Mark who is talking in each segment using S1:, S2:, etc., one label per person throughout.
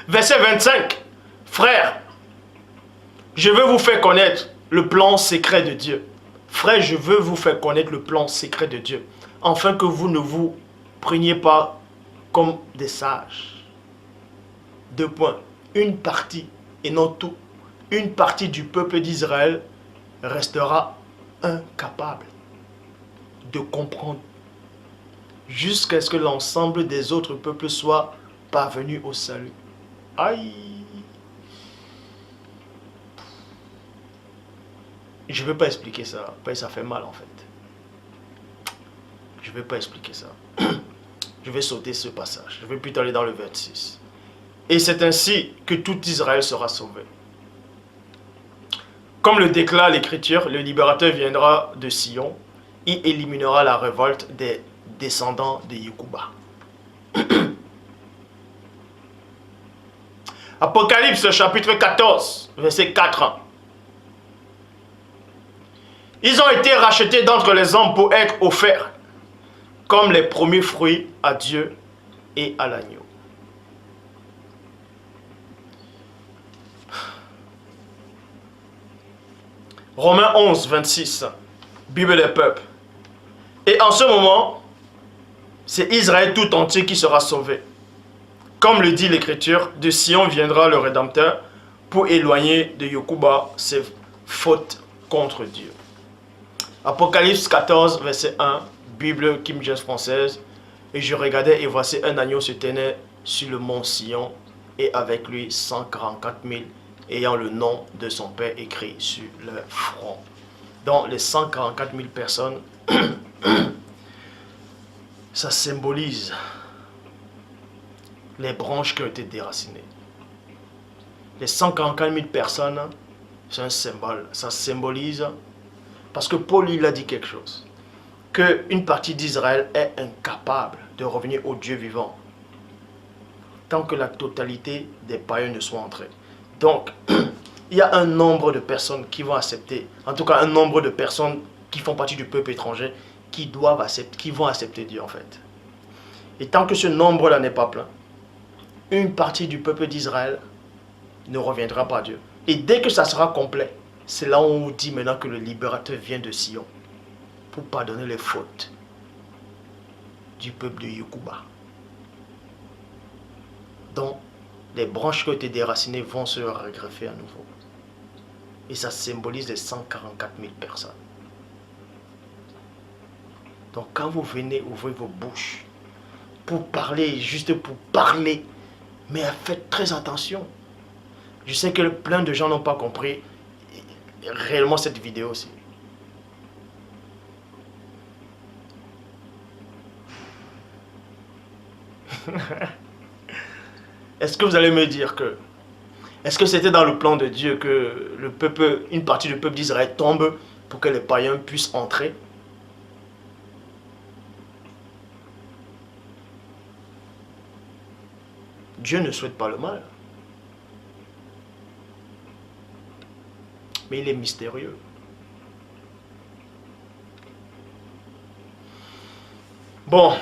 S1: Verset 25. Frères, je veux vous faire connaître le plan secret de Dieu. Frères, je veux vous faire connaître le plan secret de Dieu, afin que vous ne vous preniez pas comme des sages. 2 points. Une partie, et non tout, une partie du peuple d'Israël restera incapable de comprendre jusqu'à ce que l'ensemble des autres peuples soient parvenus au salut. Aïe! Je ne vais pas expliquer ça, parce que ça fait mal en fait. Je ne vais pas expliquer ça. Je vais sauter ce passage. Je vais plutôt aller dans le verset 6. Et c'est ainsi que tout Israël sera sauvé. Comme le déclare l'Écriture, le libérateur viendra de Sion. Il éliminera la révolte des descendants de Yekouba. Apocalypse chapitre 14, verset 4. Ils ont été rachetés d'entre les hommes pour être offerts comme les premiers fruits à Dieu et à l'agneau. Romains 11, 26, Bible des peuples. Et en ce moment, c'est Israël tout entier qui sera sauvé. Comme le dit l'Écriture, de Sion viendra le Rédempteur pour éloigner de Yekouba ses fautes contre Dieu. Apocalypse 14, verset 1, Bible King James française. Et je regardais et voici un agneau se tenait sur le mont Sion et avec lui 144 000 ayant le nom de son Père écrit sur leur front. Donc les 144 000 personnes, ça symbolise les branches qui ont été déracinées. Les 144 000 personnes, c'est un symbole. Ça symbolise, parce que Paul il a dit quelque chose, qu'une partie d'Israël est incapable de revenir au Dieu vivant tant que la totalité des païens ne soit entrés. Donc, il y a un nombre de personnes qui vont accepter, en tout cas un nombre de personnes qui font partie du peuple étranger, qui vont accepter Dieu en fait. Et tant que ce nombre-là n'est pas plein, une partie du peuple d'Israël ne reviendra pas à Dieu. Et dès que ça sera complet, c'est là où on dit maintenant que le libérateur vient de Sion pour pardonner les fautes du peuple de Yekouba. Donc, les branches qui ont été déracinées vont se regreffer à nouveau. Et ça symbolise les 144 000 personnes. Donc quand vous venez ouvrir vos bouches pour parler, juste pour parler, mais faites très attention. Je sais que plein de gens n'ont pas compris réellement cette vidéo aussi. Est-ce que vous allez me dire que... Est-ce que c'était dans le plan de Dieu que le peuple, une partie du peuple d'Israël tombe pour que les païens puissent entrer? Dieu ne souhaite pas le mal. Mais il est mystérieux. Bon,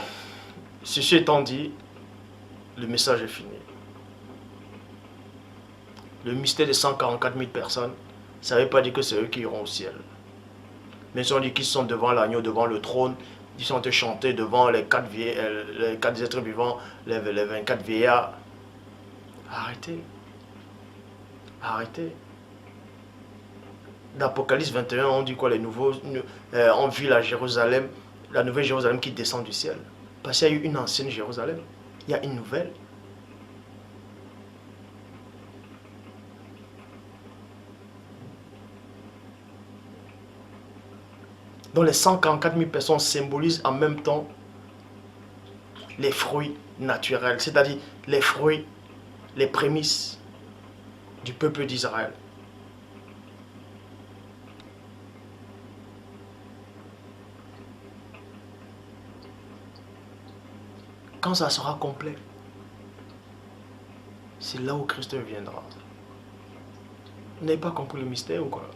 S1: ceci étant dit, le message est fini. Le mystère de 144 000 personnes, ça ne veut pas dire que c'est eux qui iront au ciel. Mais ils ont dit qu'ils sont devant l'agneau, devant le trône, ils sont chantés devant les 4 êtres vivants, les 24 vieillards. Arrêtez. Arrêtez. D'Apocalypse 21, on dit quoi? Les nouveaux, on vit la Jérusalem, la nouvelle Jérusalem qui descend du ciel. Parce qu'il y a eu une ancienne Jérusalem. Il y a une nouvelle. Donc les 144 000 personnes symbolisent en même temps les fruits naturels, c'est-à-dire les fruits, les prémices du peuple d'Israël. Quand ça sera complet, c'est là où Christ viendra. Vous n'avez pas compris le mystère ou quoi?